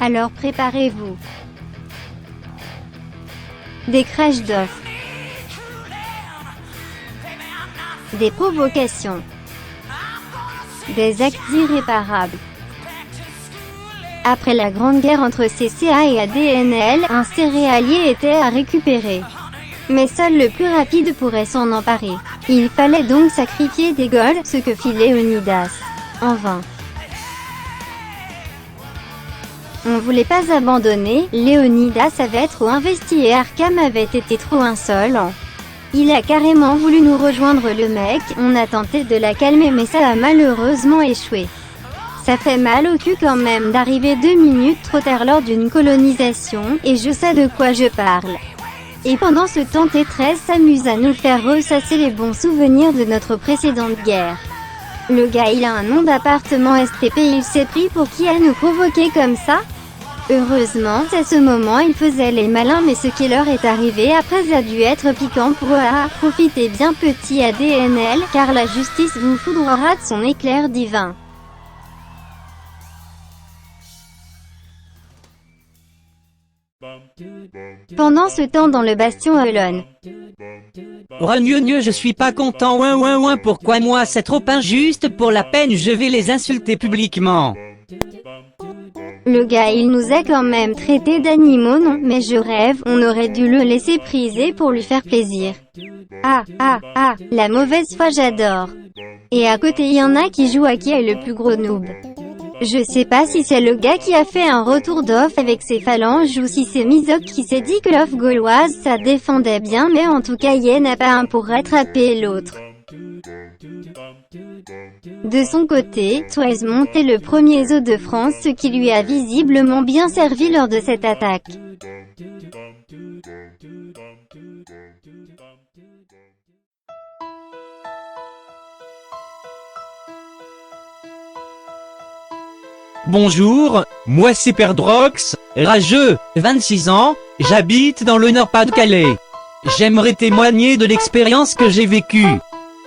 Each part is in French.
Alors préparez-vous. Des crashs d'offres. Des provocations. Des actes irréparables. Après la grande guerre entre CCA et ADNL, un céréalier était à récupérer. Mais seul le plus rapide pourrait s'en emparer. Il fallait donc sacrifier des Gaules, ce que fit Léonidas. En vain. On voulait pas abandonner, Léonidas avait trop investi et Arkham avait été trop insolent. Il a carrément voulu nous rejoindre le mec, on a tenté de la calmer mais ça a malheureusement échoué. Ça fait mal au cul quand même d'arriver 2 minutes trop tard lors d'une colonisation, et je sais de quoi je parle. Et pendant ce temps T13 s'amuse à nous faire ressasser les bons souvenirs de notre précédente guerre. Le gars il a un nom d'appartement STP, il s'est pris pour qui à nous provoquer comme ça? Heureusement, à ce moment ils faisaient les malins mais ce qui leur est arrivé après a dû être piquant pour eux. Profitez bien petit ADNL, car la justice vous foudroiera de son éclair divin. Pendant ce temps dans le bastion Elon. Oh mieux, je suis pas content, ouin, pourquoi moi c'est trop injuste, pour la peine je vais les insulter publiquement. Le gars il nous a quand même traités d'animaux, non, mais je rêve, on aurait dû le laisser priser pour lui faire plaisir. La mauvaise foi j'adore. Et à côté y en a qui jouent à qui est le plus gros noob. Je sais pas si c'est le gars qui a fait un retour d'off avec ses phalanges ou si c'est Mizok qui s'est dit que l'off gauloise ça défendait bien, mais en tout cas Yen n'a pas un pour rattraper l'autre. De son côté, Toise montait le premier zoo de France, ce qui lui a visiblement bien servi lors de cette attaque. Bonjour, moi c'est Perdrox, rageux, 26 ans, j'habite dans le Nord-Pas-de-Calais. J'aimerais témoigner de l'expérience que j'ai vécue.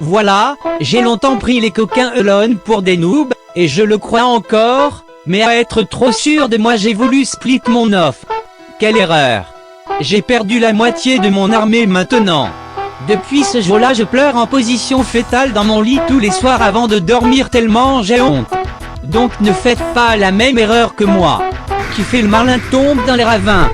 Voilà, j'ai longtemps pris les coquins Elon pour des noobs, et je le crois encore, mais à être trop sûr de moi j'ai voulu split mon offre. Quelle erreur! J'ai perdu la moitié de mon armée maintenant. Depuis ce jour-là je pleure en position fétale dans mon lit tous les soirs avant de dormir tellement j'ai honte. Donc ne faites pas la même erreur que moi. Qui fait le malin tombe dans les ravins.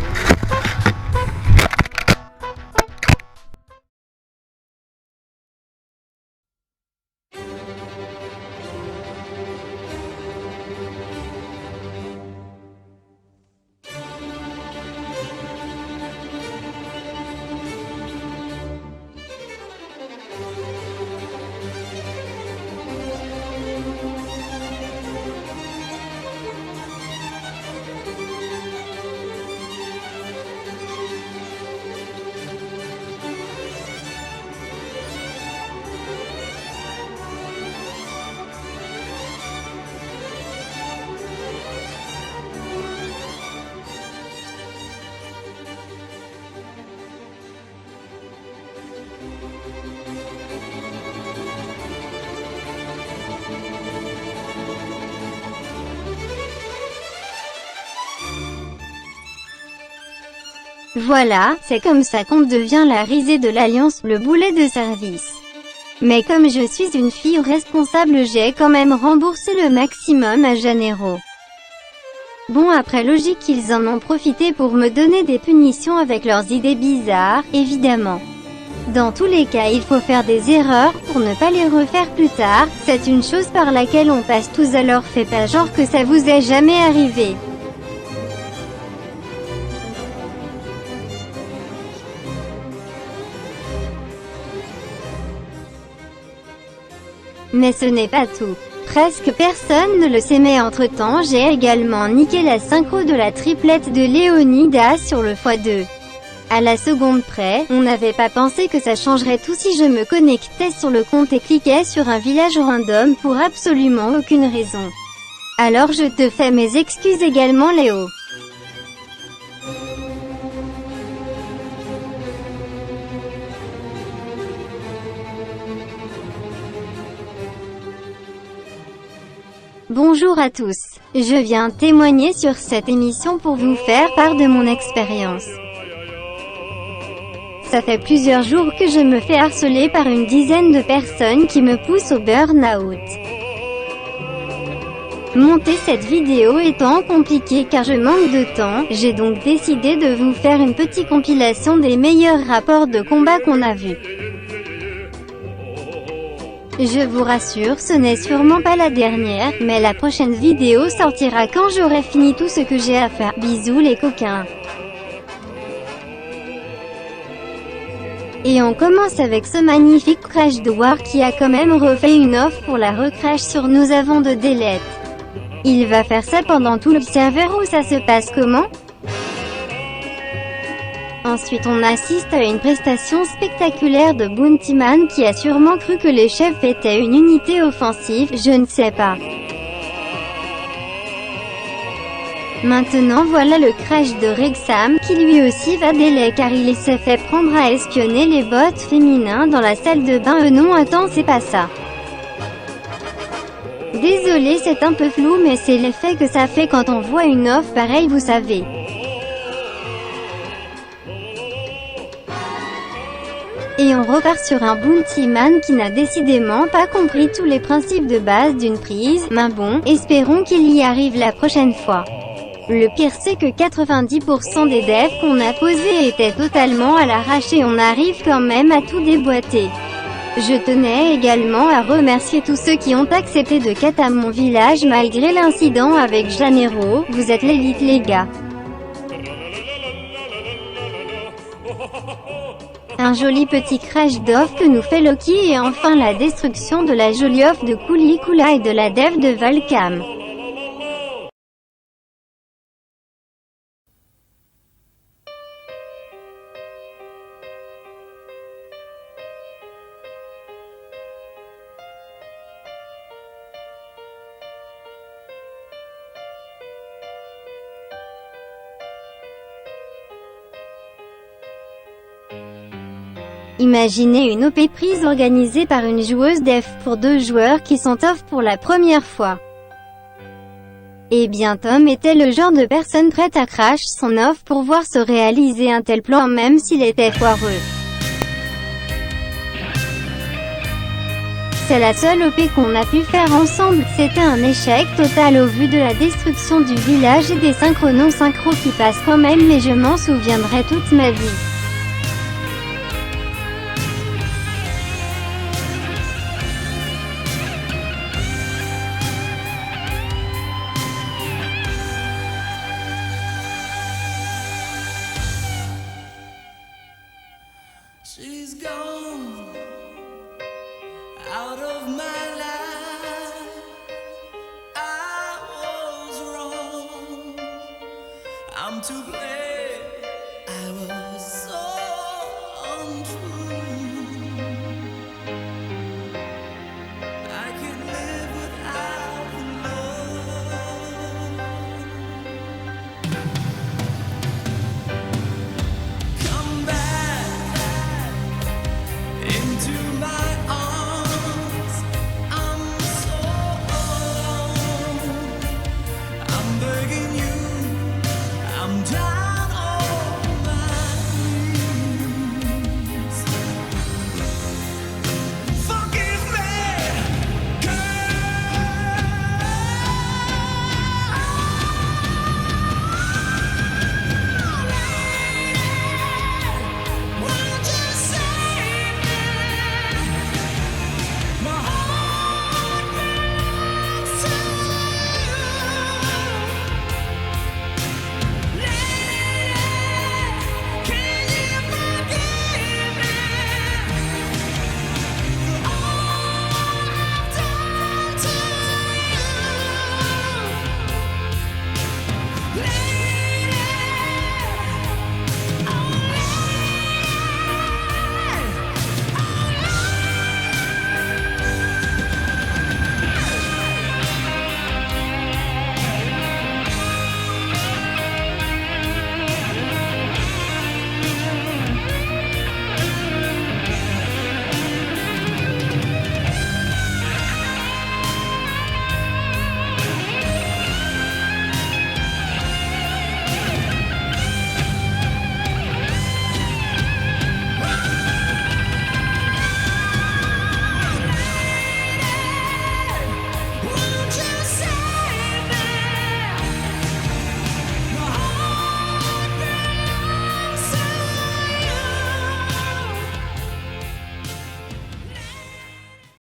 Voilà, c'est comme ça qu'on devient la risée de l'Alliance, le boulet de service. Mais comme je suis une fille responsable j'ai quand même remboursé le maximum à Janeiro. Bon après logique ils en ont profité pour me donner des punitions avec leurs idées bizarres, évidemment. Dans tous les cas il faut faire des erreurs pour ne pas les refaire plus tard, c'est une chose par laquelle on passe tous, alors faites pas genre que ça vous est jamais arrivé. Mais ce n'est pas tout. Presque personne ne le sait mais entre-temps j'ai également niqué la synchro de la triplette de Léonidas sur le x2. À la seconde près, on n'avait pas pensé que ça changerait tout si je me connectais sur le compte et cliquais sur un village random pour absolument aucune raison. Alors je te fais mes excuses également Léo. Bonjour à tous. Je viens témoigner sur cette émission pour vous faire part de mon expérience. Ça fait plusieurs jours que je me fais harceler par une dizaine de personnes qui me poussent au burn-out. Monter cette vidéo étant compliqué car je manque de temps, j'ai donc décidé de vous faire une petite compilation des meilleurs rapports de combat qu'on a vus. Je vous rassure, ce n'est sûrement pas la dernière, mais la prochaine vidéo sortira quand j'aurai fini tout ce que j'ai à faire. Bisous les coquins. Et on commence avec ce magnifique Crash de War qui a quand même refait une offre pour la recrash sur Nous avons de Delete. Il va faire ça pendant tout le serveur ou ça se passe comment? Ensuite on assiste à une prestation spectaculaire de Bounty Man qui a sûrement cru que les chefs étaient une unité offensive, je ne sais pas. Maintenant voilà le crash de Rexam, qui lui aussi va délai car il s'est fait prendre à espionner les bots féminins dans la salle de bain. Non attends c'est pas ça. Désolé c'est un peu flou mais c'est l'effet que ça fait quand on voit une offre pareille vous savez. Et on repart sur un Bounty Man qui n'a décidément pas compris tous les principes de base d'une prise, mais bon, espérons qu'il y arrive la prochaine fois. Le pire c'est que 90% des devs qu'on a posés étaient totalement à l'arrache et on arrive quand même à tout déboîter. Je tenais également à remercier tous ceux qui ont accepté de cut à mon village malgré l'incident avec Janeiro, vous êtes l'élite les gars. Un joli petit crash d'off que nous fait Loki et enfin la destruction de la jolie off de Kulikula et de la dev de Valcam. Imaginez une OP prise organisée par une joueuse def pour deux joueurs qui sont off pour la première fois. Eh bien Tom était le genre de personne prête à crash son off pour voir se réaliser un tel plan même s'il était foireux. C'est la seule OP qu'on a pu faire ensemble, c'était un échec total au vu de la destruction du village et des synchros non synchro qui passent quand même mais je m'en souviendrai toute ma vie. She's gone out of my life. I was wrong. I'm to blame.